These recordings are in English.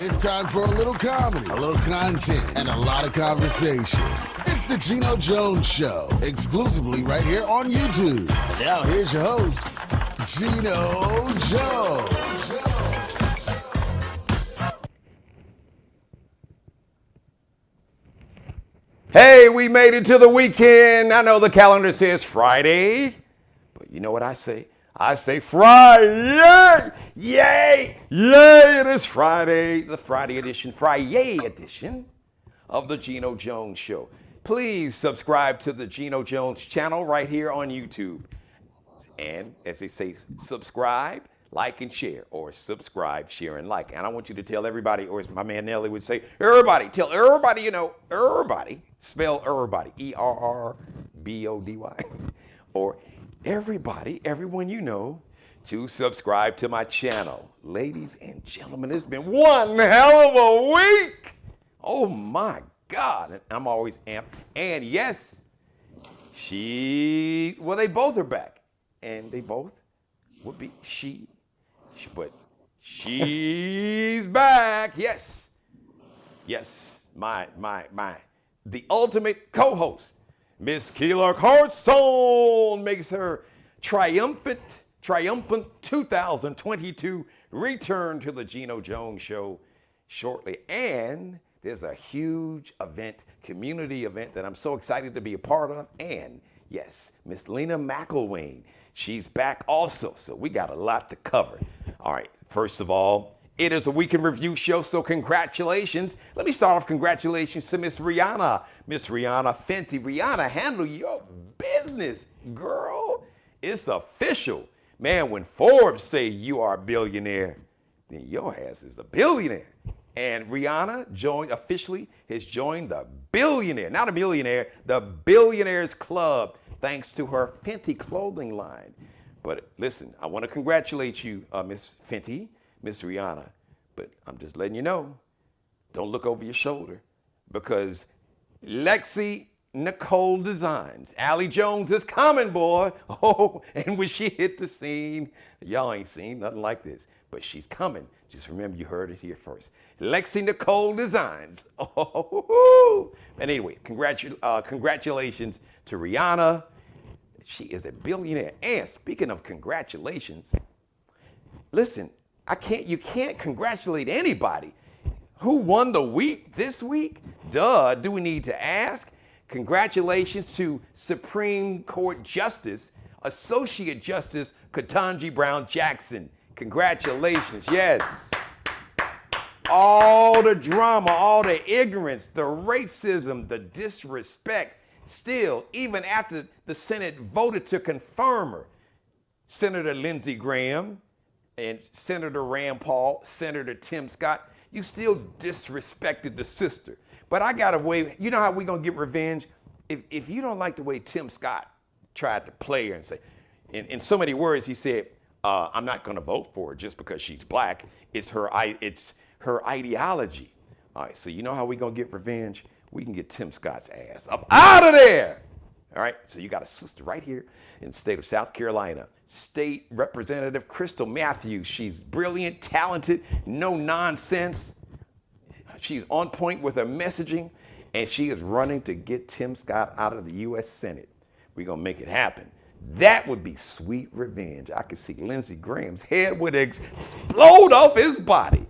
It's time for a little comedy, a little content, and a lot of conversation. It's the Geno Jones Show, exclusively right here on YouTube. And now here's your host, Geno Jones. Hey, we made it to the weekend. I know the calendar says Friday, but you know what I say? I say Friday! Yay! Yay! It is Friday, the Friday edition of the Geno Jones Show. Please subscribe to the Geno Jones channel right here on YouTube. And as they say, subscribe, like, and share, or subscribe, share, and like. And I want you to tell everybody, or as my man Nelly would say, everybody, tell everybody you know, everybody, spell everybody, E-R-R-B-O-D-Y, or everybody, everyone you know, to subscribe to my channel. Ladies and gentlemen, it's been one hell of a week. Oh my God. And I'm always amped. And yes, they both are back. And they both would be but she's back. Yes. Yes, the ultimate co-host, Miss Keela Carson, makes her triumphant 2022 return to the Geno Jones Show shortly. And there's a huge event, community event that I'm so excited to be a part of. And yes, Miss Lena McElwain, she's back also. So we got a lot to cover. All right, first of all, it is a weekend review show, so congratulations. Let me start off congratulations to Miss Rihanna. Miss Rihanna Fenty. Rihanna, handle your business, girl. It's official. Man, when Forbes say you are a billionaire, then your ass is a billionaire. And Rihanna officially has joined the billionaire, not a millionaire, the Billionaires Club, thanks to her Fenty clothing line. But listen, I want to congratulate you, Miss Fenty, Miss Rihanna, but I'm just letting you know, don't look over your shoulder, because Lexi Nicole Designs, Allie Jones is coming, boy. Oh, and when she hit the scene, y'all ain't seen nothing like this, but she's coming. Just remember, you heard it here first. Lexi Nicole Designs. Oh, and anyway, congratulations to Rihanna. She is a billionaire. And speaking of congratulations, listen, you can't congratulate anybody. Who won the week this week? Duh, do we need to ask? Congratulations to Supreme Court Justice, Associate Justice Ketanji Brown Jackson. Congratulations, yes. All the drama, all the ignorance, the racism, the disrespect, still, even after the Senate voted to confirm her, Senator Lindsey Graham and Senator Rand Paul, Senator Tim Scott, you still disrespected the sister. But I got a way, you know how we gonna get revenge? If you don't like the way Tim Scott tried to play her and say, in so many words, he said, I'm not gonna vote for her just because she's black. It's her ideology. All right, so you know how we gonna get revenge? We can get Tim Scott's ass up out of there. All right, so you got a sister right here in the state of South Carolina, State Representative Crystal Matthews. She's brilliant, talented, no nonsense. She's on point with her messaging, and she is running to get Tim Scott out of the U.S. Senate. We're gonna make it happen. That would be sweet revenge. I could see Lindsey Graham's head would explode off his body.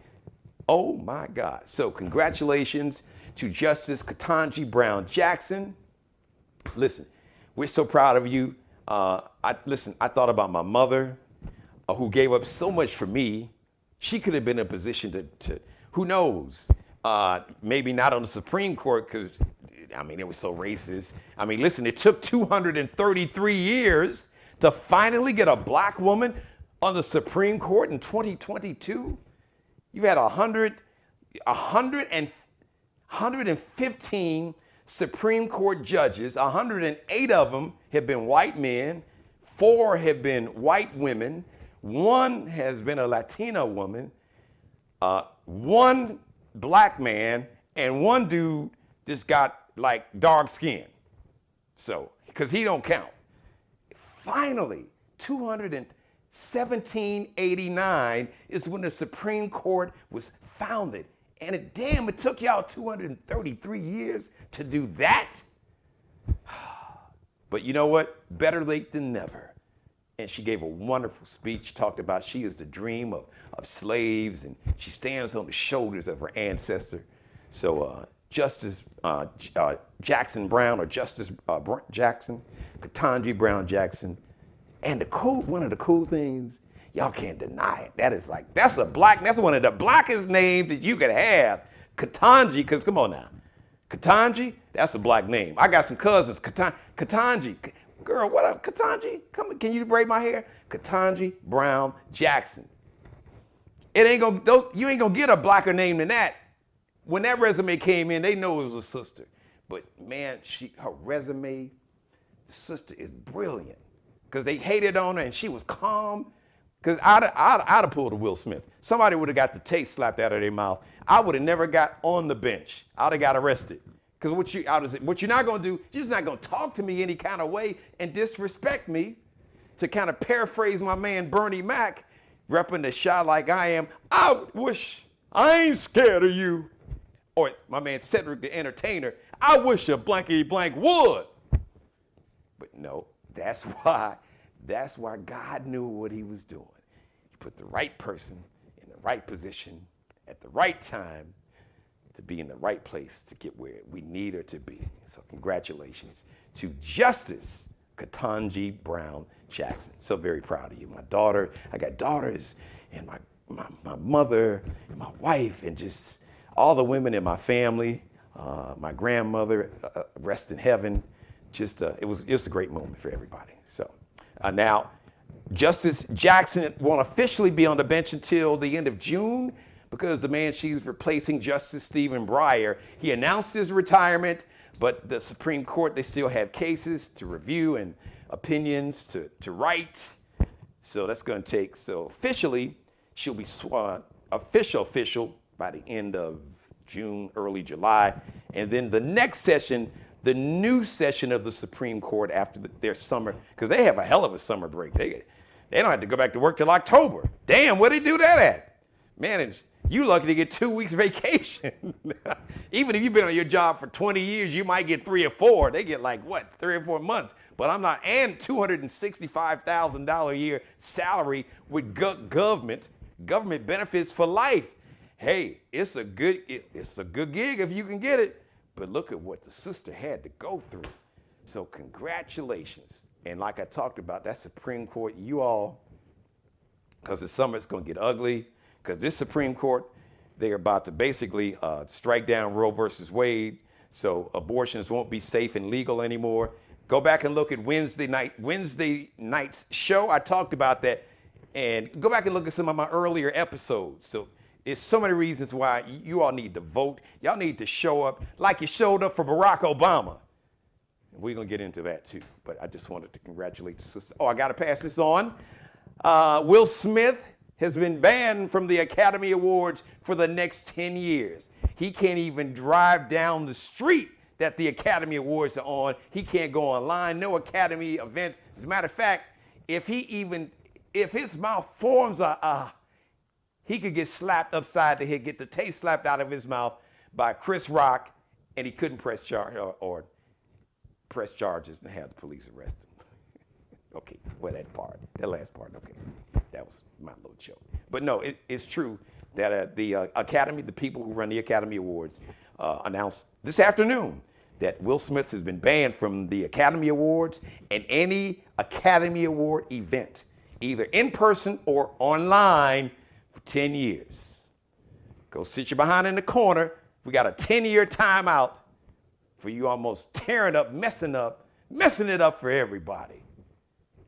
Oh my God. So congratulations to Justice Ketanji Brown Jackson. Listen, we're so proud of you. I thought about my mother, who gave up so much for me. She could have been in a position to who knows, maybe not on the Supreme Court, because, I mean, it was so racist. I mean, listen, it took 233 years to finally get a black woman on the Supreme Court in 2022. You had 115 Supreme Court judges, 108 of them have been white men, 4 have been white women, 1 has been a Latina woman, 1 black man, and 1 dude just got like dark skin. So, because he don't count. Finally, 1789 is when the Supreme Court was founded And it took y'all 233 years to do that. But you know what? Better late than never. And she gave a wonderful speech, talked about she is the dream of slaves, and she stands on the shoulders of her ancestor. So Justice Jackson Brown, or Justice Jackson, Ketanji Brown Jackson. And one of the cool things, y'all can't deny it. That's one of the blackest names that you could have. Ketanji, because come on now. Ketanji, that's a black name. I got some cousins, Ketanji. Girl, what up, Ketanji? Come, can you braid my hair? Ketanji Brown Jackson. You ain't gonna get a blacker name than that. When that resume came in, they know it was a sister. But man, her resume, the sister is brilliant. Because they hated on her and she was calm. Because I'd have pulled a Will Smith. Somebody would have got the taste slapped out of their mouth. I would have never got on the bench. I'd have got arrested. Because what you're not going to do, you're just not going to talk to me any kind of way and disrespect me. To kind of paraphrase my man Bernie Mac, repping the shot like I am, I wish I ain't scared of you. Or my man Cedric the Entertainer, I wish a blankety blank would. But no, that's why God knew what he was doing. He put the right person in the right position at the right time to be in the right place to get where we need her to be. So congratulations to Justice Ketanji Brown Jackson. So very proud of you. I got daughters, and my mother and my wife, and just all the women in my family, my grandmother, rest in heaven. It was a great moment for everybody. So now, Justice Jackson won't officially be on the bench until the end of June, because the man she's replacing, Justice Stephen Breyer, he announced his retirement, but the Supreme Court, they still have cases to review and opinions to write. So that's going to take, officially, she'll be official by the end of June, early July. And then the next session, the new session of the Supreme Court after their summer, because they have a hell of a summer break. They don't have to go back to work till October. Damn, where they do that at? Man, you lucky to get 2 weeks vacation. Even if you've been on your job for 20 years, you might get 3 or 4. They get 3 or 4 months. But I'm not, and $265,000 a year salary with government benefits for life. Hey, it's a good gig if you can get it. But look at what the sister had to go through. So congratulations. And like I talked about, that Supreme Court, you all, because the summer is going to get ugly, because this Supreme Court, they're about to basically strike down Roe versus Wade, so abortions won't be safe and legal anymore. Go back and look at Wednesday night's show. I talked about that. And go back and look at some of my earlier episodes. So it's so many reasons why you all need to vote. Y'all need to show up like you showed up for Barack Obama. And we're going to get into that too. But I just wanted to congratulate the sister. Oh, I got to pass this on. Will Smith has been banned from the Academy Awards for the next 10 years. He can't even drive down the street that the Academy Awards are on. He can't go online, no Academy events. As a matter of fact, if his mouth forms he could get slapped upside the head, get the taste slapped out of his mouth by Chris Rock, and he couldn't press charges and have the police arrest him. Okay, well, that last part, okay. That was my little joke. But no, it's true that the Academy, the people who run the Academy Awards, announced this afternoon that Will Smith has been banned from the Academy Awards and any Academy Award event, either in person or online, for 10 years. Go sit your behind in the corner. We got a 10-year timeout for you almost tearing up, messing it up for everybody.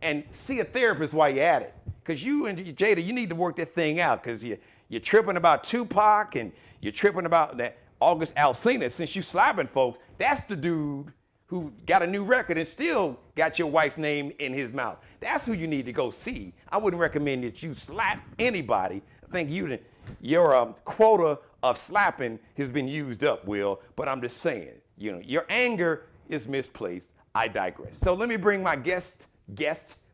And see a therapist while you're at it. Because you and Jada, you need to work that thing out, because you're tripping about Tupac and you're tripping about that August Alsina. Since you slapping folks, that's the dude who got a new record and still got your wife's name in his mouth. That's who you need to go see. I wouldn't recommend that you slap anybody. I think your quota of slapping has been used up, Will, but I'm just saying, your anger is misplaced. I digress. So let me bring my guest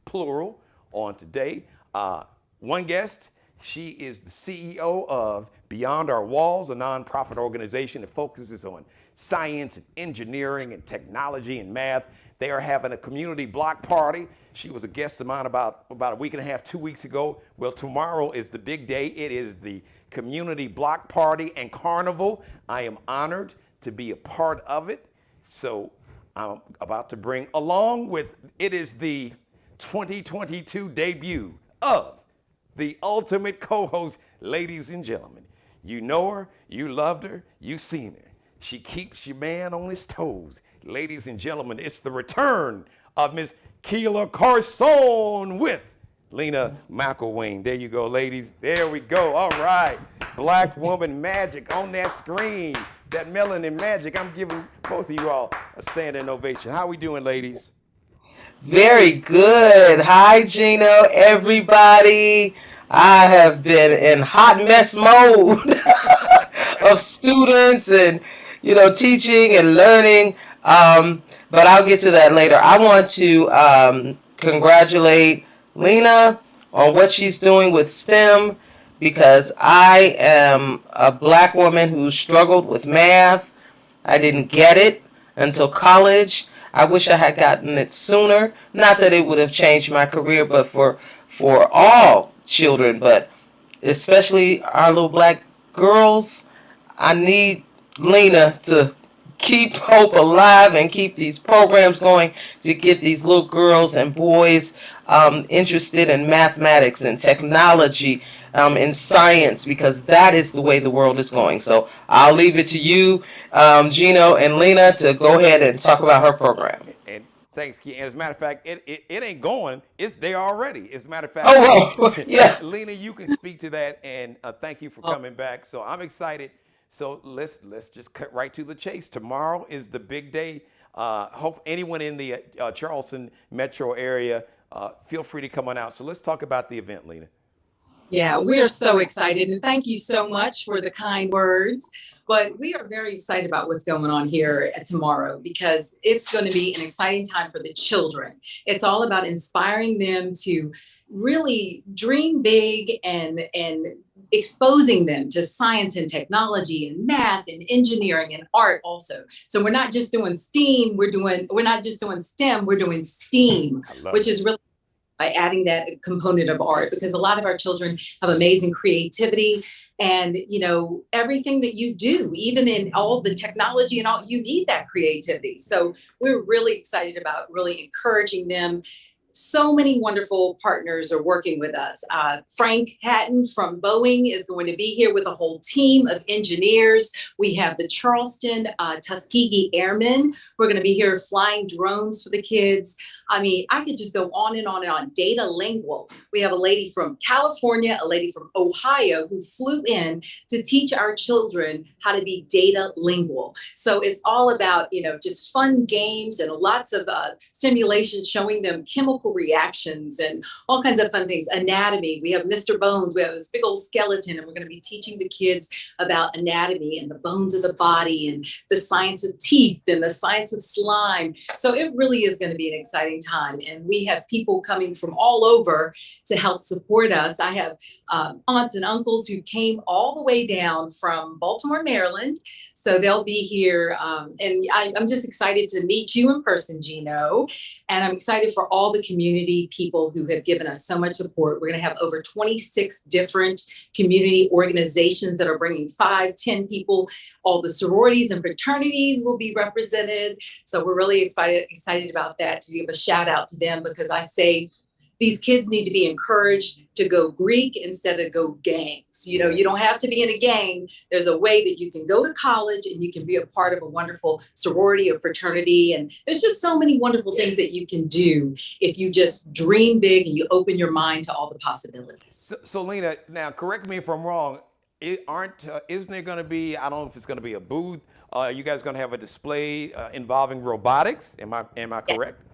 plural, on today. One guest, She is the CEO of Beyond Our Walls, a nonprofit organization that focuses on science and engineering and technology and math. They are having a community block party. She was a guest of mine about a week and a half, 2 weeks ago. Well, tomorrow is the big day. It is the community block party and carnival. I am honored to be a part of it. So I'm about to bring along with, it is the 2022 debut of the ultimate co-host. Ladies and gentlemen, you know her, you loved her, you've seen her. She keeps your man on his toes. Ladies and gentlemen, it's the return of Miss Keela Carson with Lena McElwain. There you go, ladies. There we go. All right. Black woman magic on that screen. That melanin magic. I'm giving both of you all a standing ovation. How we doing, ladies? Very good. Hi, Geno, everybody. I have been in hot mess mode of students and, teaching and learning. But I'll get to that later. I want to congratulate Lena on what she's doing with STEM because I am a black woman who struggled with math. I didn't get it until college. I wish I had gotten it sooner. Not that it would have changed my career, but for all children, but especially our little black girls, I need Lena to keep hope alive and keep these programs going to get these little girls and boys interested in mathematics and technology, in science, because that is the way the world is going. So I'll leave it to you, Geno and Lena, to go ahead and talk about her program. And thanks, Key. And as a matter of fact, it ain't going. It's there already. As a matter of fact, Oh, well, yeah. Lena, you can speak to that. And thank you for coming back. So I'm excited. So let's just cut right to the chase. Tomorrow is the big day. Hope anyone in the Charleston metro area, feel free to come on out. So let's talk about the event, Lena. Yeah, we are so excited, and thank you so much for the kind words. But we are very excited about what's going on here tomorrow because it's going to be an exciting time for the children. It's all about inspiring them to really dream big and exposing them to science and technology and math and engineering and art also. So we're not just doing STEAM, we're not just doing STEM, we're doing STEAM, which is really by adding that component of art, because a lot of our children have amazing creativity and, everything that you do, even in all the technology and all, you need that creativity. So we're really excited about really encouraging them. So many wonderful partners are working with us. Frank Hatton from Boeing is going to be here with a whole team of engineers. We have the Charleston Tuskegee Airmen. We're going to be here flying drones for the kids. I mean, I could just go on and on and on. Data lingual. We have a lady from California, a lady from Ohio who flew in to teach our children how to be data lingual. So it's all about, just fun games and lots of stimulation, showing them chemical reactions and all kinds of fun things. Anatomy. We have Mr. Bones. We have this big old skeleton, and we're going to be teaching the kids about anatomy and the bones of the body and the science of teeth and the science of slime. So it really is going to be an exciting time. And we have people coming from all over to help support us. I have aunts and uncles who came all the way down from Baltimore, Maryland. So they'll be here. And I'm just excited to meet you in person, Geno. And I'm excited for all the community people who have given us so much support. We're going to have over 26 different community organizations that are bringing 5-10 people. All the sororities and fraternities will be represented. So we're really excited about that, to give a shout out to them, because I say these kids need to be encouraged to go Greek instead of go gangs. You don't have to be in a gang. There's a way that you can go to college and you can be a part of a wonderful sorority or fraternity. And there's just so many wonderful things that you can do if you just dream big and you open your mind to all the possibilities. So Lena, now correct me if I'm wrong. Isn't there going to be, I don't know if it's going to be a booth. You guys going to have a display involving robotics? Am I correct?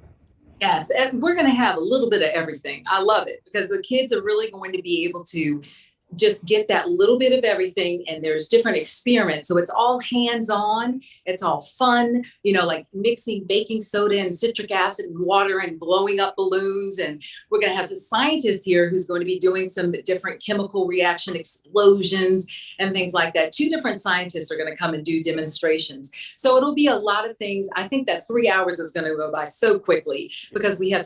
Yes, and we're going to have a little bit of everything. I love it because the kids are really going to be able to just get that little bit of everything, and there's different experiments. So it's all hands-on, it's all fun, like mixing baking soda and citric acid and water and blowing up balloons. And we're going to have a scientist here who's going to be doing some different chemical reaction explosions and things like that. 2 different scientists are going to come and do demonstrations. So it'll be a lot of things. I think that 3 hours is going to go by so quickly because we have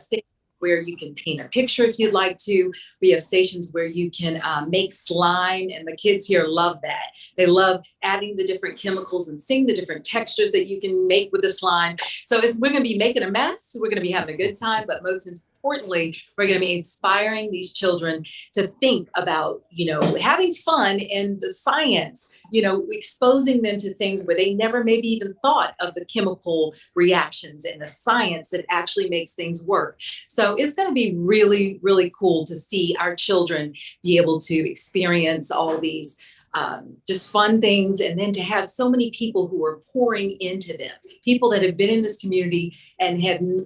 where you can paint a picture if you'd like to. We have stations where you can make slime, and the kids here love that. They love adding the different chemicals and seeing the different textures that you can make with the slime. So we're going to be making a mess. We're going to be having a good time, but most importantly, we're going to be inspiring these children to think about, having fun in the science, exposing them to things where they never maybe even thought of the chemical reactions and the science that actually makes things work. So it's going to be really, really cool to see our children be able to experience all these just fun things, and then to have so many people who are pouring into them, people that have been in this community and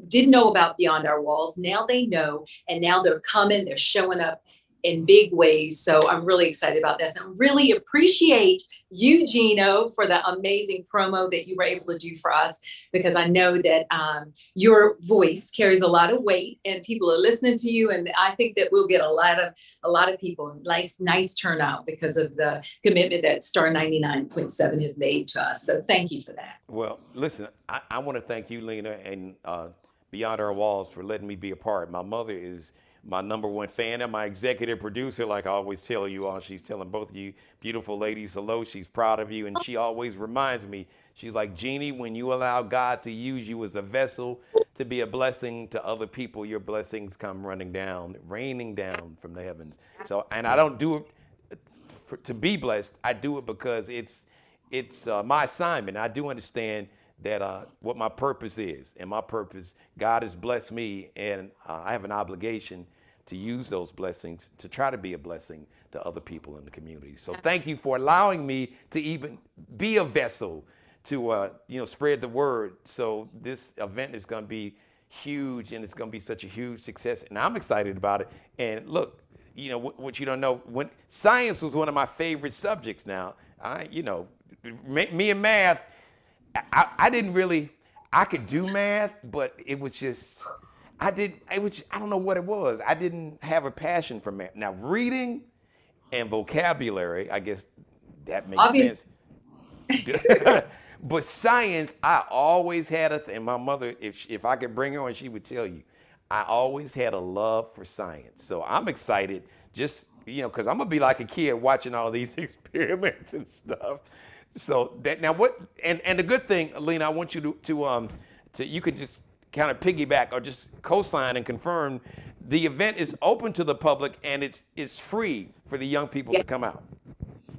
didn't know about Beyond Our Walls. Now they know, and now they're coming, they're showing up in big ways. So I'm really excited about this, and really appreciate you, Geno, for the amazing promo that you were able to do for us, because I know that your voice carries a lot of weight and people are listening to you. And I think that we'll get a lot of people, nice turnout because of the commitment that Star 99.7 has made to us. So thank you for that. Well, listen, I want to thank you, Lena, and Beyond Our Walls for letting me be a part. My mother is my #1 fan and my executive producer. Like I always tell you all, she's telling both of you beautiful ladies hello. She's proud of you, and she always reminds me, she's like, Jeannie, when you allow God to use you as a vessel to be a blessing to other people, your blessings come raining down from the heavens. So, and I don't do it to be blessed. I do it because it's my assignment. I do understand that what my purpose is, and my purpose, God has blessed me, and I have an obligation to use those blessings to try to be a blessing to other people in the community. So thank you for allowing me to even be a vessel to spread the word. So this event is going to be huge, and it's going to be such a huge success, and I'm excited about it. And look, what you don't know, when science was one of my favorite subjects. Now, me and math, I didn't really, I could do math, but it was just, I don't know what it was. I didn't have a passion for math. Now, reading and vocabulary, I guess that makes sense. But science, I always had and my mother, if I could bring her on, she would tell you, I always had a love for science. So I'm excited, just, because I'm going to be like a kid watching all these experiments and stuff. So that now what, and the good thing, Alina, I want you to you can just kind of piggyback or just co-sign and confirm the event is open to the public, and it's free for the young people to come out.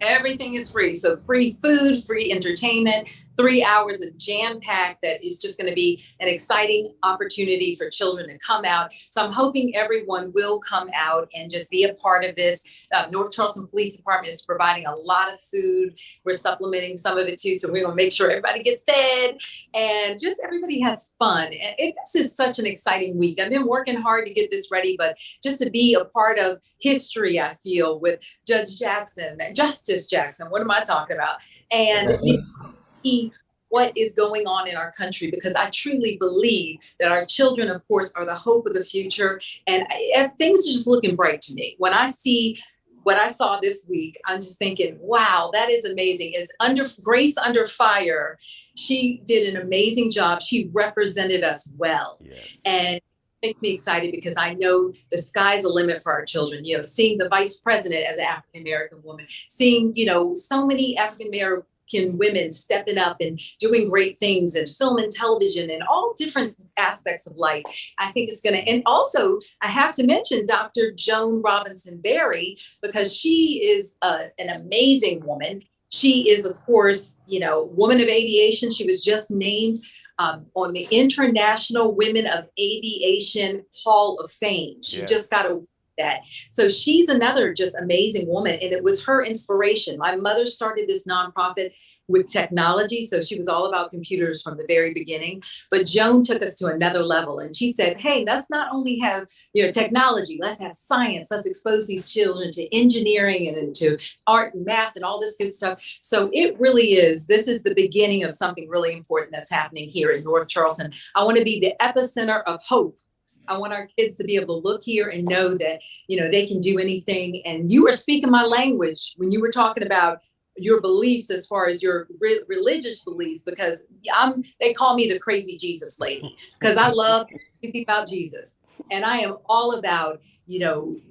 Everything is free. So free food, free entertainment, 3 hours of jam-packed that is just going to be an exciting opportunity for children to come out. So I'm hoping everyone will come out and just be a part of this. North Charleston Police Department is providing a lot of food. We're supplementing some of it too. So we're going to make sure everybody gets fed and just everybody has fun. And this is such an exciting week. I've been working hard to get this ready, but just to be a part of history, I feel, with Justice Jackson, what am I talking about? And see what is going on in our country, because I truly believe that our children, of course, are the hope of the future. And things are just looking bright to me. When I see what I saw this week, I'm just thinking, wow, that is amazing. As Grace Under Fire, she did an amazing job. She represented us well. Yes. And makes me excited because I know the sky's the limit for our children. Seeing the vice president as an African-American woman, seeing, so many African-American women stepping up and doing great things in film and television and all different aspects of life. I think it's going to, and also I have to mention Dr. Joan Robinson Berry, because she is an amazing woman. She is, of course, woman of aviation. She was just named on the International Women of Aviation Hall of Fame. She just got that. So she's another just amazing woman. And it was her inspiration. My mother started this nonprofit with technology. So she was all about computers from the very beginning. But Joan took us to another level. And she said, hey, let's not only have, technology, let's have science. Let's expose these children to engineering and into art and math and all this good stuff. So it really is, this is the beginning of something really important that's happening here in North Charleston. I want to be the epicenter of hope. I want our kids to be able to look here and know that, they can do anything. And you are speaking my language when you were talking about your beliefs as far as your religious beliefs, because they call me the crazy Jesus lady, because I love crazy about Jesus. And I am all about,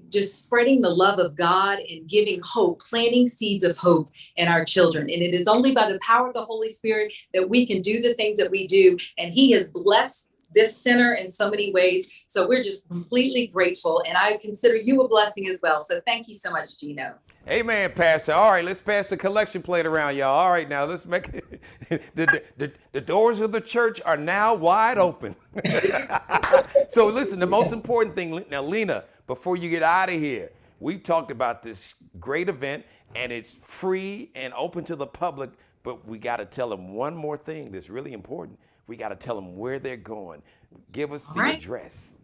just spreading the love of God and giving hope, planting seeds of hope in our children. And it is only by the power of the Holy Spirit that we can do the things that we do. And He has blessed this center in so many ways. So we're just completely grateful. And I consider you a blessing as well. So thank you so much, Geno. Amen, Pastor. All right, let's pass the collection plate around, y'all. All right, now let's make it. The doors of the church are now wide open. So listen, the most important thing, now, Lena, before you get out of here, we've talked about this great event, and it's free and open to the public, but we got to tell them one more thing that's really important. We got to tell them where they're going. Give us the address.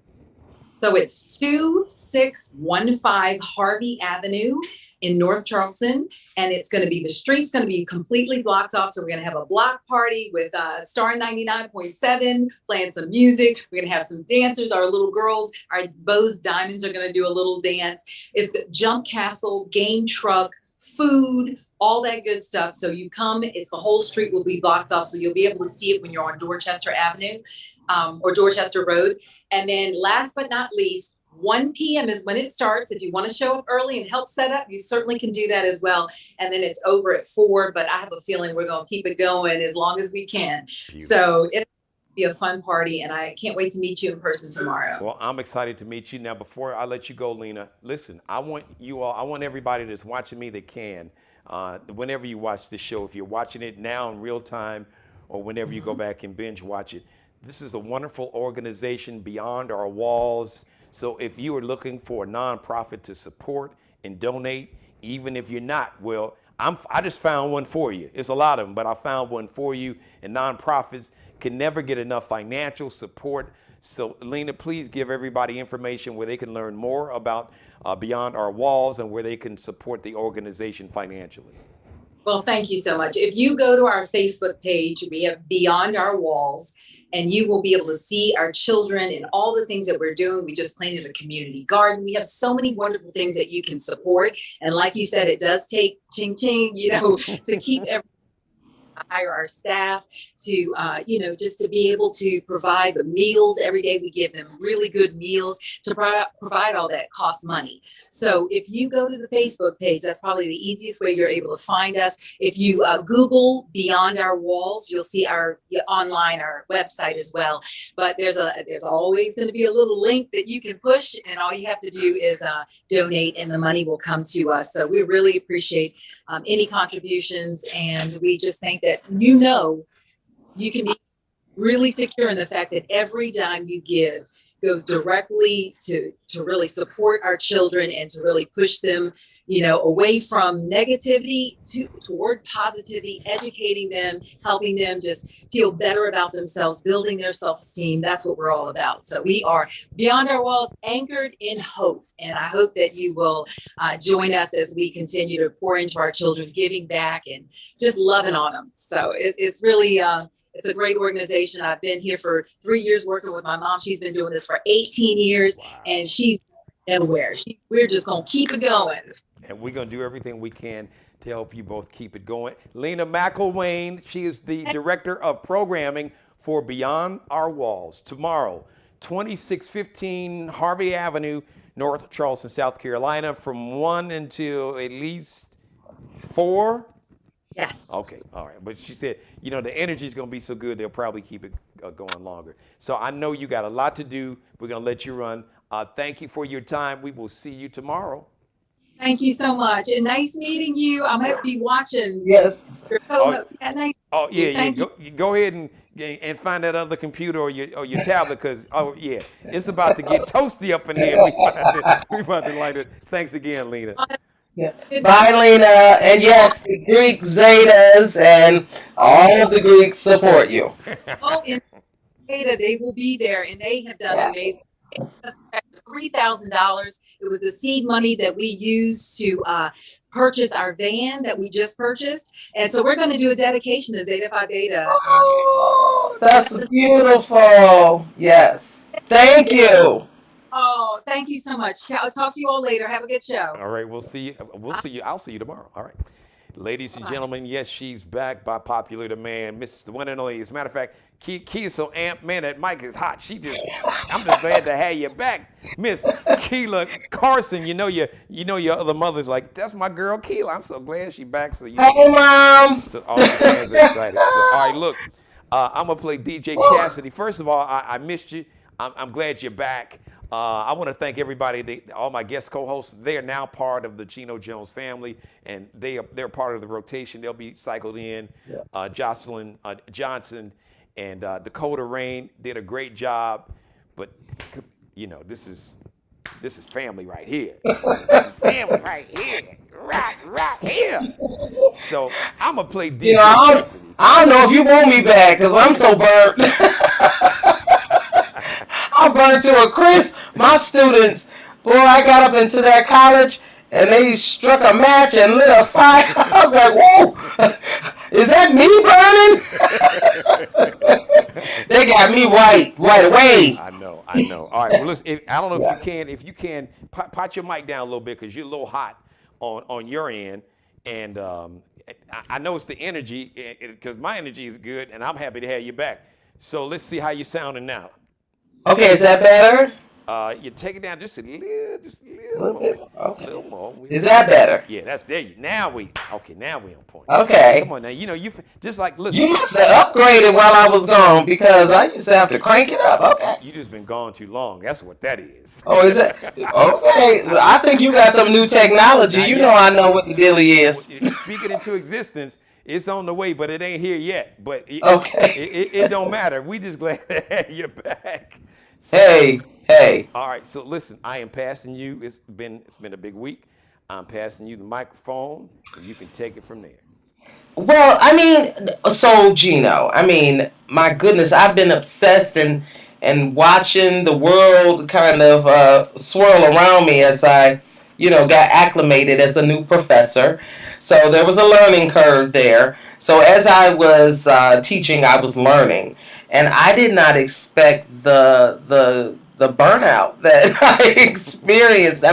So it's 2615 Harvey Avenue in North Charleston. And it's going to be, the street's going to be completely blocked off. So we're going to have a block party with Star 99.7, playing some music. We're going to have some dancers. Our little girls, our Bose Diamonds, are going to do a little dance. It's jump castle, game truck, food, all that good stuff. So you come, the whole street will be blocked off. So you'll be able to see it when you're on Dorchester Avenue or Dorchester Road. And then last but not least, 1 p.m. is when it starts. If you want to show up early and help set up, you certainly can do that as well. And then it's over at 4, but I have a feeling we're going to keep it going as long as we can. Beautiful. So it'll be a fun party, and I can't wait to meet you in person tomorrow. Well, I'm excited to meet you. Now, before I let you go, Lena, listen, I want everybody that's watching me that can, whenever you watch this show, if you're watching it now in real time or whenever you go back and binge watch it, this is a wonderful organization, Beyond Our Walls. So if you are looking for a nonprofit to support and donate, even if you're not, well, I just found one for you. It's a lot of them, but I found one for you. And nonprofits can never get enough financial support. So Lena, please give everybody information where they can learn more about Beyond Our Walls and where they can support the organization financially. Well, thank you so much. If you go to our Facebook page, we have Beyond Our Walls, and you will be able to see our children and all the things that we're doing. We just planted a community garden. We have so many wonderful things that you can support. And like you said, it does take ching ching, to keep everything. Hire our staff to, just to be able to provide the meals every day. We give them really good meals. To provide all that costs money. So if you go to the Facebook page, that's probably the easiest way you're able to find us. If you Google Beyond Our Walls, you'll see our website as well. But there's always going to be a little link that you can push, and all you have to do is donate, and the money will come to us. So we really appreciate any contributions, and we just think that you can be really secure in the fact that every dime you give goes directly to really support our children and to really push them, away from negativity toward positivity, educating them, helping them just feel better about themselves, building their self-esteem. That's what we're all about. So we are Beyond Our Walls, anchored in hope. And I hope that you will join us as we continue to pour into our children, giving back and just loving on them. So it's really, it's a great organization. I've been here for 3 years working with my mom. She's been doing this for 18 years, and she's nowhere. We're just going to keep it going. And we're going to do everything we can to help you both keep it going. Lena McElwain, she is the Director of Programming for Beyond Our Walls. Tomorrow, 2615 Harvey Avenue, North Charleston, South Carolina, from 1 until at least 4. Yes. Okay. All right. But she said, the energy is going to be so good, they'll probably keep it going longer. So I know you got a lot to do. We're going to let you run. Thank you for your time. We will see you tomorrow. Thank you so much. And nice meeting you. I might be watching. Yes. Nice Oh yeah, yeah. Thank you. Go ahead and find that other computer or your tablet, because oh yeah, it's about to get toasty up in here. We about to light it. Thanks again, Lena. Yeah. Good night. Bye, Lena. And yes, the Greek Zetas and all of the Greeks support you. Oh, and Ada, they will be there, and they have done Yeah. amazing. $3,000. It was the seed money that we used to purchase our van that we just purchased, and so we're going to do a dedication to Zeta Phi Beta. Oh, that's beautiful. Yes. Thank you. Oh, thank you so much. I'll talk to you all later. Have a good show. All right, we'll see you. We'll see you. I'll see you tomorrow. All right. Ladies and Bye. gentlemen, yes, she's back by popular demand. Miss the one and only. As a matter of fact, Key is so amped, man, that mic is hot. I'm just glad to have you back. Miss Keela Carson, you know your other mother's like, that's my girl Keela. I'm so glad she's back. So Hey, Mom. so all the fans are excited. So, all right, look, I'm gonna play DJ Cassidy. First of all, I missed you. I'm glad you're back. I want to thank everybody, all my guest co-hosts. They are now part of the Geno Jones family, and they're part of the rotation. They'll be cycled in. Jocelyn Johnson and Dakota Rain did a great job, but this is family right here. This is family right here, right here. So I'm gonna play DJ Cassidy. I don't know if you want me back because I'm so burnt. I'm burnt to a crisp. My students, boy, I got up into that college and they struck a match and lit a fire. I was like, whoa, is that me burning? They got me right away. I know. All right, well, listen, I don't know if you can pot your mic down a little bit because you're a little hot on your end, and I know it's the energy because my energy is good, and I'm happy to have you back. So let's see how you're sounding now. Okay, is that better? You take it down just a little more. Okay. A little more. Is that better? Yeah, that's there. Now we on point. Okay. Come on now. You just like listen. You must have upgraded while I was gone because I used to have to crank it up. Okay. You just been gone too long. That's what that is. Oh, is it? Okay. I think you got some new technology. You know I know what the dealie is. Speaking into existence, it's on the way, but it ain't here yet. But Okay. It don't matter. We just glad to have you back. So, Hey. all right. So listen, I am passing you. It's been a big week. I'm passing you the microphone, and you can take it from there. Well, I mean, so Gino, my goodness, I've been obsessed and watching the world kind of swirl around me as I, got acclimated as a new professor. So there was a learning curve there. So as I was teaching, I was learning, and I did not expect the burnout that I experienced.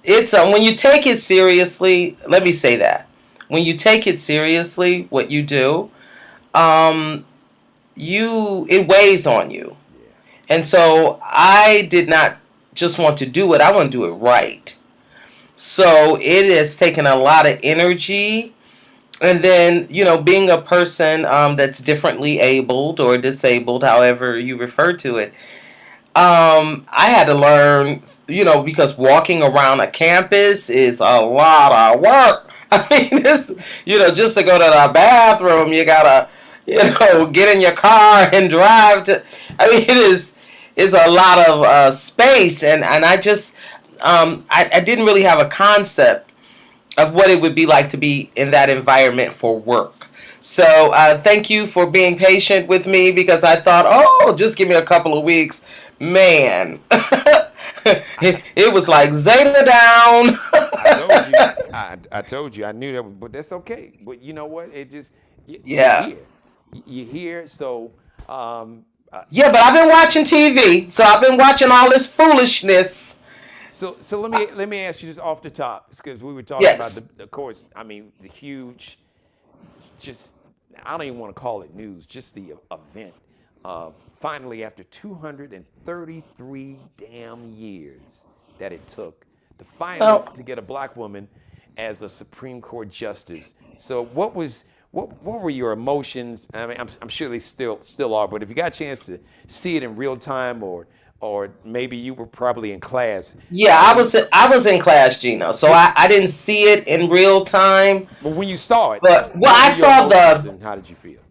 It's when you take it seriously. Let me say that when you take it seriously, what you do, it weighs on you, and so I did not just want to do it. I want to do it right. So it has taken a lot of energy. And then, being a person that's differently abled or disabled, however you refer to it, I had to learn, because walking around a campus is a lot of work. It's, just to go to the bathroom, you gotta, get in your car and drive to. It's a lot of space, and I just, I didn't really have a concept of what it would be like to be in that environment for work. So thank you for being patient with me because I thought, just give me a couple of weeks. Man, it was like Zeta down. I told you. I knew that, but that's okay. But you know what? It just Yeah. You're here. So yeah, but I've been watching TV, so I've been watching all this foolishness. So let me ask you this off the top, because we were talking about the course. The huge, just I don't even want to call it news, just the event. Finally, after 233 damn years that it took to get a black woman as a Supreme Court justice. So what were your emotions? I'm sure they still are, but if you got a chance to see it in real time or or maybe you were probably in class. Yeah, I was in class, Gino. So I didn't see it in real time, But when you saw it, but what were I your saw emotions the and how did you feel?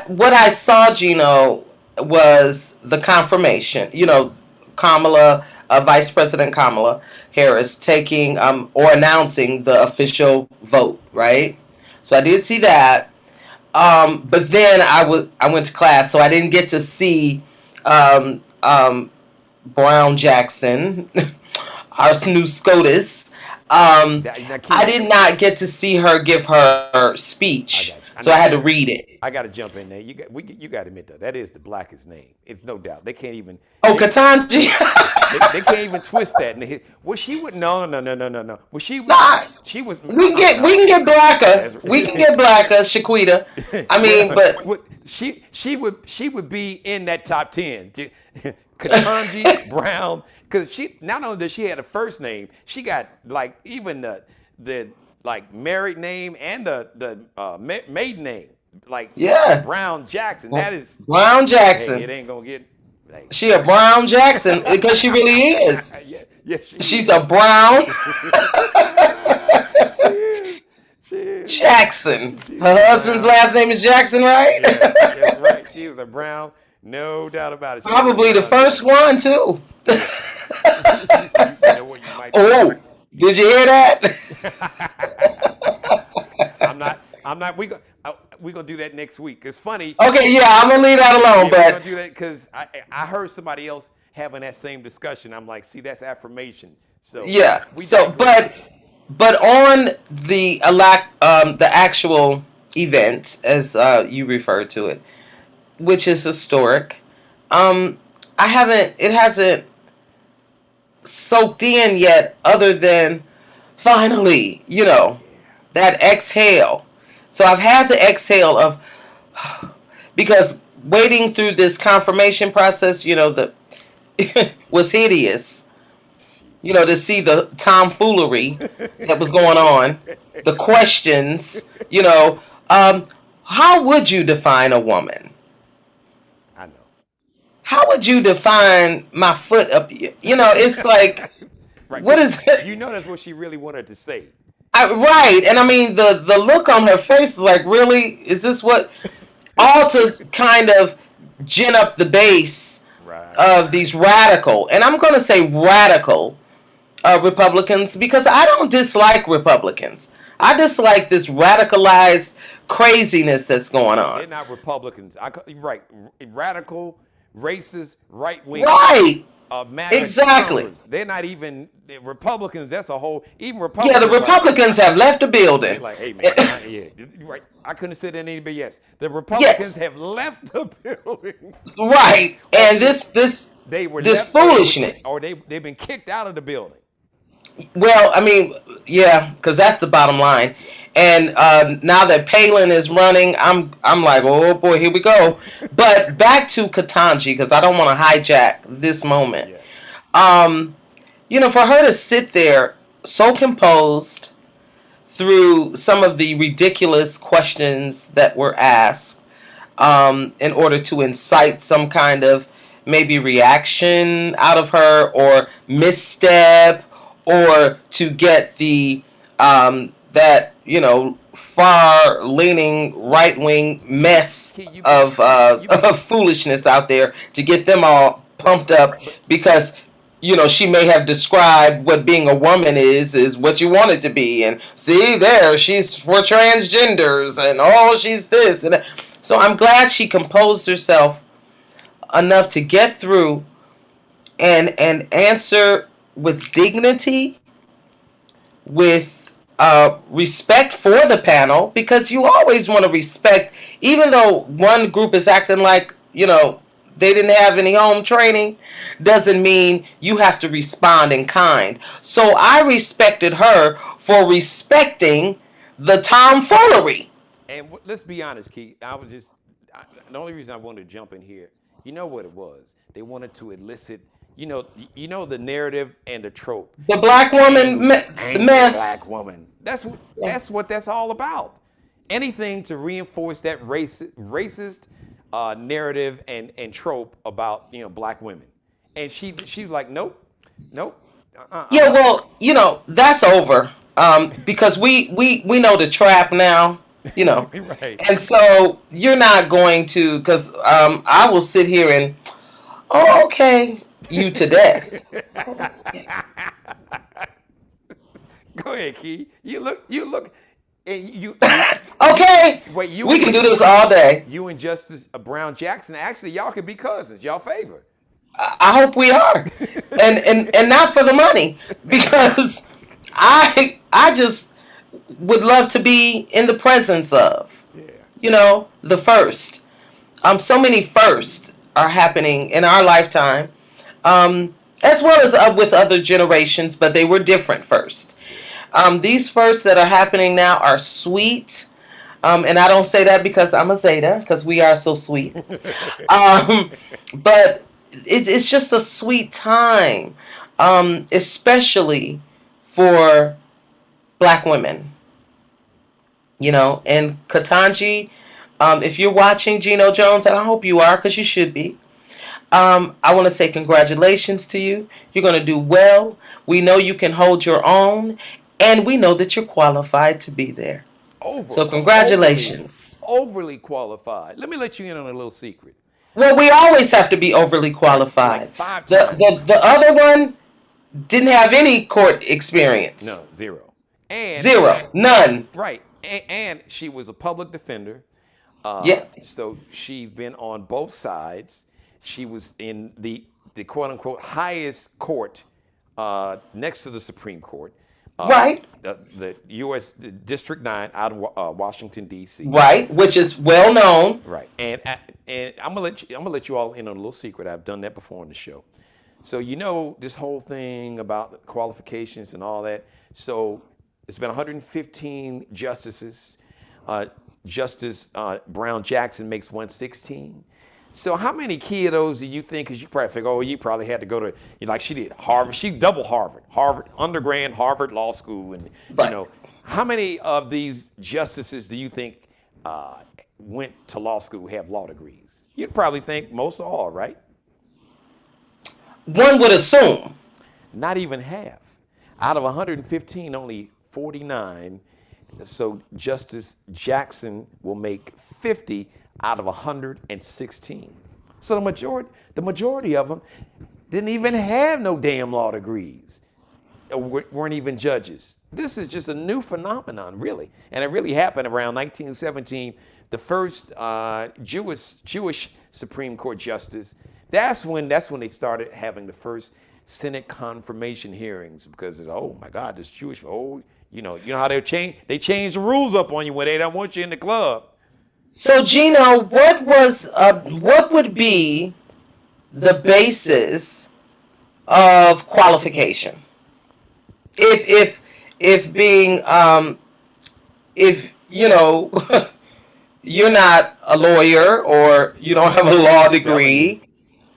what I saw, Gino, was the confirmation. Kamala, Vice President Kamala Harris taking or announcing the official vote, right? So I did see that. But then I went to class, so I didn't get to see um, um, Brown Jackson, our new SCOTUS. Now, I Key, did not get to see her give her I speech, got you. so I had to read it. I got to jump in there. You got to admit that is the blackest name. It's no doubt. They can't even. Oh, They, Katanji. they can't even twist that. Well, she would no. Well, Nah, she was we can no. get blacker. That's We can get blacker, Shaquita. I mean, well, but she would be in that top 10. Katanji Brown, because she not only does she have a first name, she got like even the like married name and the maiden name, like yeah, Brown Jackson. That is, Brown hey, it Jackson. ain't gonna get like, She a Brown Jackson because she really is. yeah, yes, she She's is. a Brown She is. She is. Jackson. She's Her a husband's Brown. last name is Jackson, right? Yes, that's right. She is a Brown, no doubt about it. She is a Probably the Brown first one too. Jackson. You know what, you might be Oh, correct. did you hear that? I'm not. We gonna do that next week. It's funny. Okay, yeah, I'm gonna leave that alone. Yeah, we're But gonna do that because I heard somebody else having that same discussion. I'm like, see, that's affirmation. So yeah, we so digress. but on the actual event, as you referred to it, which is historic, I haven't. It hasn't soaked in yet, other than finally, that exhale. So I've had the exhale of because waiting through this confirmation process, the was hideous. To see the tomfoolery that was going on, the questions. How would you define a woman? I know. How would you define my foot up? It's like, Right, what because is it? that's what she really wanted to say. Right, and I mean the look on her face is like, really? Is this what? All to kind of gin up the base Right. of these radical, and I'm going to say radical Republicans, because I don't dislike Republicans. I dislike this radicalized craziness that's going They're on. not Republicans. Right. Radical, racist, right wing. Right, MAGA exactly. Trumpers. They're not even Republicans. That's a whole. Even Yeah, the Republicans. Republicans have left the They're building. like, hey man, yeah, right. I couldn't sit in anybody else. The Republicans Yes, have left the building. right, Or and this they were this left, or foolishness. they've been kicked out of the building. Well, I mean, yeah, because that's the bottom line. Yes. And now that Palin is running, I'm like, oh boy, here we go. But back to Katanji, because I don't want to hijack this moment. Yeah. Um, for her to sit there so composed through some of the ridiculous questions that were asked, in order to incite some kind of maybe reaction out of her, or misstep, or to get the that far leaning right wing mess Key, of you been of foolishness out there, to get them all pumped up, but because she may have described what being a woman is what you want it to be, and see there, she's for transgenders, and she's this and that. So I'm glad she composed herself enough to get through and answer with dignity, with respect for the panel, because you always want to respect, even though one group is acting like they didn't have any home training, doesn't mean you have to respond in kind. So I respected her for respecting the tomfoolery. And let's be honest, Keith. The only reason I wanted to jump in here, you know what it was? They wanted to elicit, the narrative and the trope. The black woman, the Angry mess. black woman. That's Yeah. what that's all about. Anything to reinforce that racist narrative and trope about black women, and she was like, nope, nope. Yeah, well, that's over. Because we know the trap now, you know. Right. And so you're not going to, because I will sit here and, oh, okay, you to death. Go ahead, Key. You look, and you. Okay, Wait, you. we can do this all day. You and Justice Brown Jackson, actually, y'all could be cousins. Y'all favor. I hope we are, and not for the money, because I just would love to be in the presence of, the first. So many firsts are happening in our lifetime, as well as with other generations, but they were different first. These firsts that are happening now are sweet. And I don't say that because I'm a Zeta, because we are so sweet. But it's just a sweet time, especially for black women. And Katanji, if you're watching, Geno Jones, and I hope you are, because you should be, I want to say congratulations to you. You're going to do well. We know you can hold your own, and we know that you're qualified to be there. So congratulations. Overly qualified. Let me let you in on a little secret. Well, we always have to be overly qualified. Like 5 times. The other one didn't have any court experience. No, zero. And zero. None. Right. And she was a public defender. Yeah. So she's been on both sides. She was in the quote unquote highest court next to the Supreme Court. Right. The U.S. District 9 out of Washington, D.C. Right, which is well known. Right. And I'm gonna let you all in on a little secret. I've done that before on the show. So this whole thing about qualifications and all that. So it's been 115 justices. Justice Brown Jackson makes 116. So how many key of those do you think? Because you probably figure, you probably had to go to, like she did, Harvard. She double Harvard undergrad, Harvard Law School, and right. How many of these justices do you think went to law school, have law degrees? You'd probably think most or all, right? One would assume. Not even half. Out of 115, only 49. So Justice Jackson will make 50 out of 116. So the majority of them didn't even have no damn law degrees, weren't even judges. This is just a new phenomenon, really. And it really happened around 1917. The first Jewish Supreme Court justice, that's when they started having the first Senate confirmation hearings, because oh my God, this Jewish, you know how they change the rules up on you when they don't want you in the club. So Geno, what would be the basis of qualification? If being if you're not a lawyer or you don't have a law degree,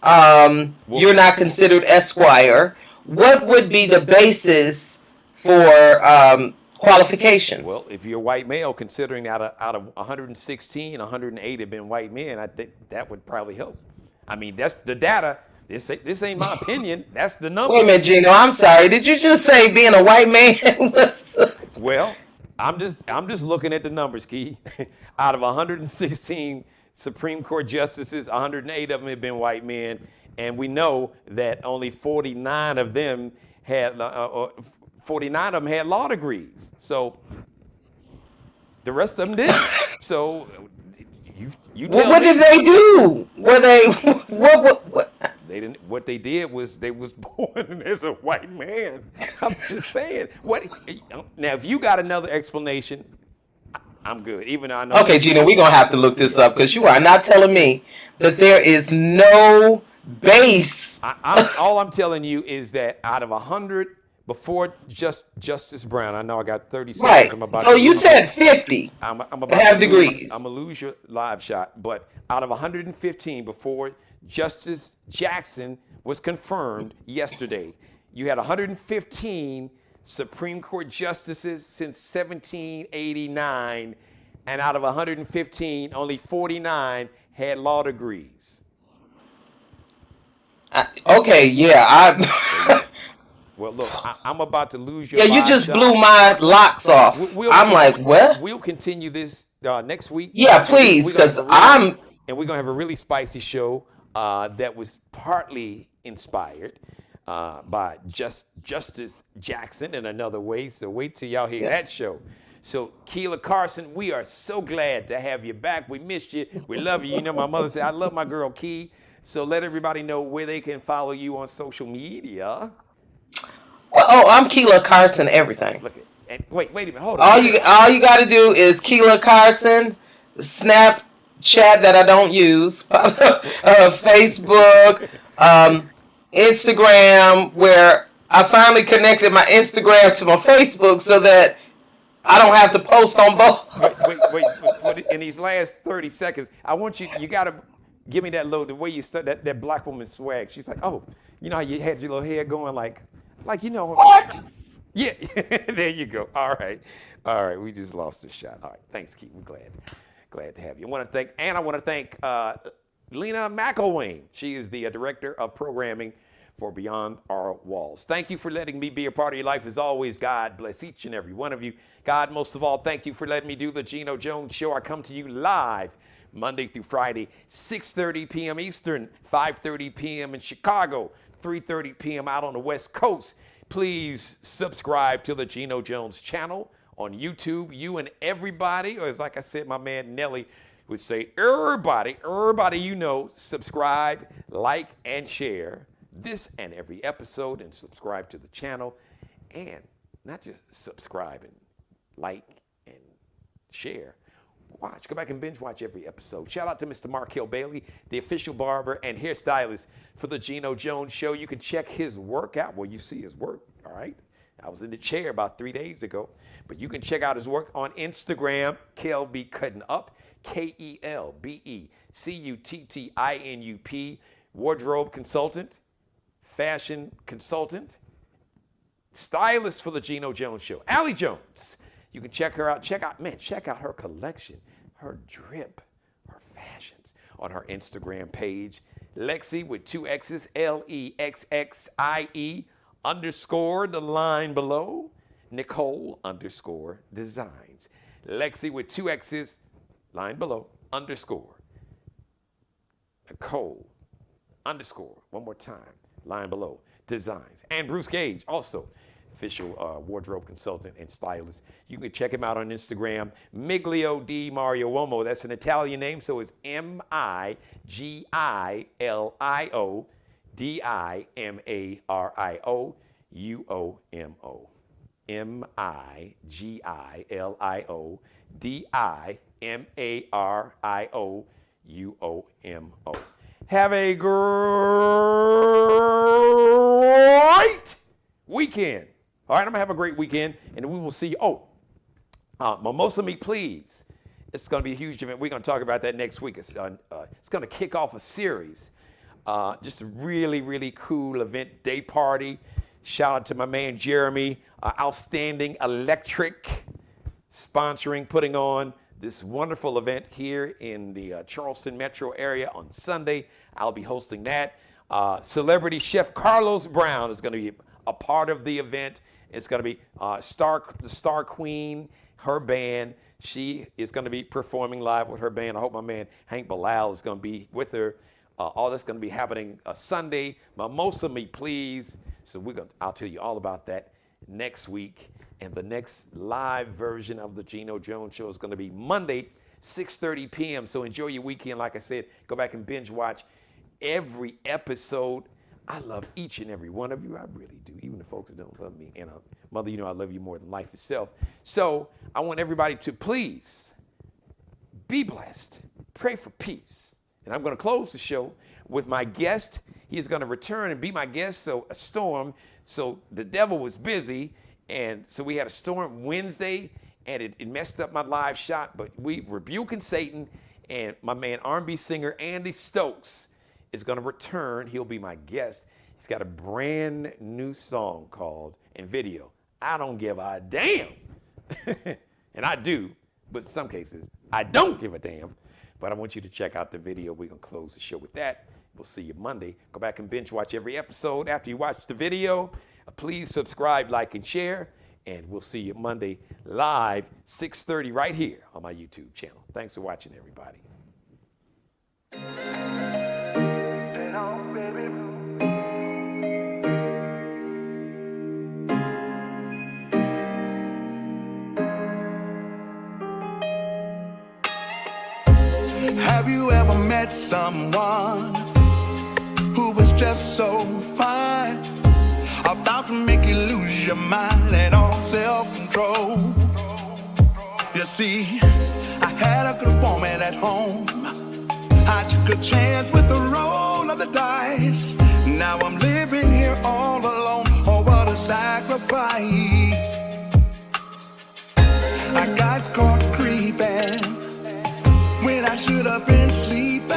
you're not considered Esquire, what would be the basis for qualifications? Well, if you're a white male, considering out of 116, 108 have been white men, I think that would probably help. I mean, that's the data. This ain't my opinion. That's the number. Wait a minute, Geno. I'm sorry. Did you just say being a white man was? Well, I'm just looking at the numbers, Key. Out of 116 Supreme Court justices, 108 of them have been white men, and we know that only 49 of them had 49 of them had law degrees. So the rest of them didn't. So you tell what me. Did they do? Were they what? They didn't. What they did was they was born as a white man. I'm just saying. What now? If you got another explanation, I'm good. Even though I know. Okay, Geno, we're gonna have to look this up, because you are not telling me that there is no base. All I'm telling you is that out of 100 before Justice Brown, I know I got 30 seconds. Right. I'm about so to you said 50. I'm about have to degrees. I'm gonna lose your live shot, but out of 115 before Justice Jackson was confirmed yesterday, you had 115 Supreme Court justices since 1789, and out of 115, only 49 had law degrees. Okay, yeah, Well, look, I'm about to lose your yeah, you live just shot. blew my locks off. I'm like, what? We'll continue this next week, Yeah, and please, we're gonna have because a really I'm. and we're gonna have a really spicy show that was partly inspired by Justice Jackson in another way. So wait till y'all hear that show. So Keela Carson, we are so glad to have you back. We missed you. We love you. You know, my mother said I love my girl Key. So let everybody know where they can follow you on social media. Well, oh, I'm Keela Carson. Everything. Look at and wait a minute, hold on. All you got to do is Keela Carson, Snapchat that I don't use, Facebook, Instagram, where I finally connected my Instagram to my Facebook so that I don't have to post on both. wait. In these last 30 seconds, I want you got to give me that the way you start that black woman swag. She's like, oh, you know how you had your little hair going like you know. What? Yeah, there you go. All right. We just lost the shot. All right. Thanks, Keith. We're glad to have you. I want to thank Lena McElwain. She is the director of programming for Beyond Our Walls. Thank you for letting me be a part of your life. As always, God bless each and every one of you. God, most of all, thank you for letting me do the Geno Jones Show. I come to you live Monday through Friday, 6:30 p.m. Eastern, 5:30 p.m. in Chicago, 3:30 p.m. out on the West Coast. Please subscribe to the Geno Jones channel on YouTube. You and everybody, or as like I said, my man Nelly would say, everybody you know, subscribe, like, and share this and every episode, and subscribe to the channel. And not just subscribe and like and share. Go back and binge watch every episode. Shout out to Mr. Markel Bailey, the official barber and hairstylist for the Geno Jones Show. You can check his work out. Well, you see his work, all right? I was in the chair about 3 days ago. But you can check out his work on Instagram, Kelby Cutting Up, KELBECUTTINUP, wardrobe consultant, fashion consultant, stylist for the Geno Jones Show. Allie Jones. You can check her out. Check out her collection, her drip, her fashions on her Instagram page. Lexi with 2 X's, LEXXIE _ the line below, Nicole _ designs. Lexi with 2 X's, line below, _ Nicole _ one more time, line below, designs. And Bruce Gage, also official wardrobe consultant and stylist. You can check him out on Instagram, Miglio di Mariuomo. That's an Italian name, so it's MIGILIO DIMARIO UOMO. MIGILIO DIMARIO UOMO. Have a great weekend. All right, I'm gonna have a great weekend, and we will see you. Mimosa Me Please. It's gonna be a huge event. We're gonna talk about that next week. It's gonna kick off a series. Just a really, really cool event, day party. Shout out to my man Jeremy, Outstanding Electric, putting on this wonderful event here in the Charleston metro area on Sunday. I'll be hosting that. Celebrity chef Carlos Brown is going to be a part of the event. It's going to be the Star Queen, her band. She is going to be performing live with her band. I hope my man Hank Bilal is going to be with her. All that's going to be happening Sunday. Mimosa Me Please. So I'll tell you all about that next week. And the next live version of the Geno Jones Show is going to be Monday, 6:30 p.m. So enjoy your weekend. Like I said, go back and binge watch every episode. I love each and every one of you. I really do, even the folks that don't love me. And Mother, you know I love you more than life itself. So I want everybody to please be blessed. Pray for peace. And I'm going to close the show with my guest. He is going to return and be my guest. So a storm. So the devil was busy. And so we had a storm Wednesday, and it messed up my live shot. But we rebuking Satan, and my man R&B singer Andy Stokes is going to return. He'll be my guest. He's got a brand new song called, and video, I Don't Give a Damn. And I do, but in some cases, I don't give a damn. But I want you to check out the video. We're going to close the show with that. We'll see you Monday. Go back and binge watch every episode. After you watch the video, please subscribe, like, and share. And we'll see you Monday live, 6:30 right here on my YouTube channel. Thanks for watching, everybody. Have you ever met someone who was just so fine, about to make you lose your mind and all self-control? You see, I had a good woman at home. I took a chance with the roll of the dice. Now I'm living here all alone. Oh, what a sacrifice. I got caught creeping when I should have been sleeping,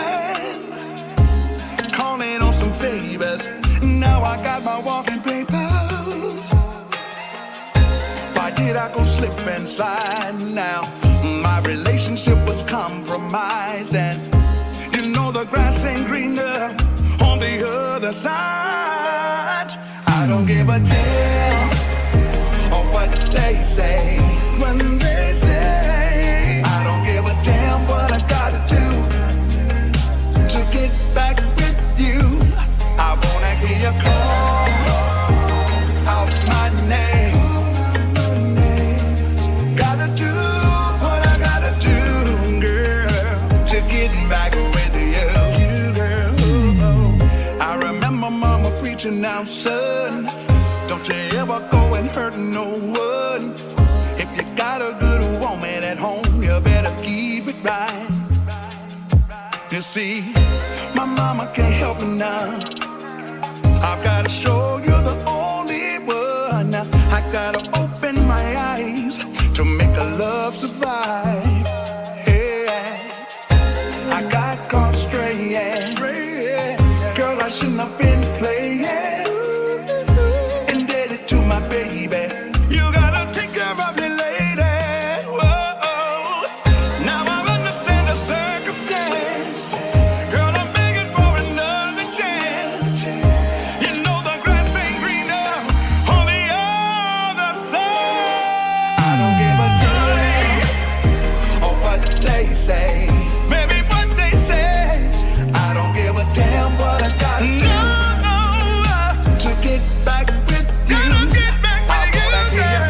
calling on some favors. Now I got my walking papers. Why did I go slip and slide now? My relationship was compromised, and you know the grass ain't greener on the other side. I don't give a damn of what they say when they say. I don't give a damn what I gotta do to get back with you. I wanna hear you call out my name. Gotta do what I gotta do, girl, to get back with you, girl. I remember mama preaching out, son, don't you ever go and hurt no one. If you got a good woman at home, you better keep it right. You see, my mama can't help it now. I've gotta show you the only one. I gotta open my eyes to make a love survive. Yeah, I got caught straying. Girl, I shouldn't have been playing. Indebted to my baby. You gotta take care of me, lady. Whoa. Now I understand the circumstance. Girl, I'm begging for another chance. You know the grass ain't greener on the other side. I don't give a damn of what they say. Maybe what they say. I don't give a damn what I gotta do to get back with you. I wanna hear you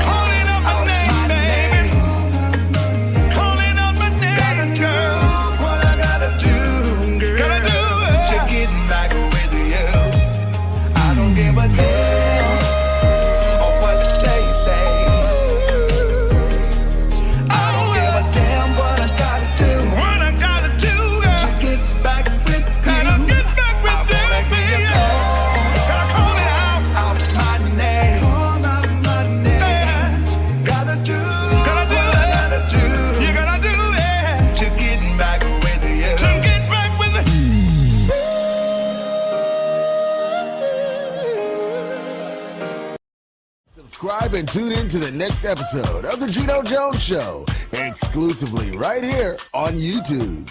calling out my name, baby. Calling out my name, girl. What I gotta do, girl, to get back with you. I don't give a damn of what they say. I don't give a damn what I gotta do. What I gotta do, girl, to get back with you. Gotta get back with you, baby. Gotta call it out my name. Out my name. Gotta do what I gotta do. You gotta do it to get back with you. To get back with you. Subscribe and tune in to the next episode of The Geno Jones Show, exclusively right here on YouTube.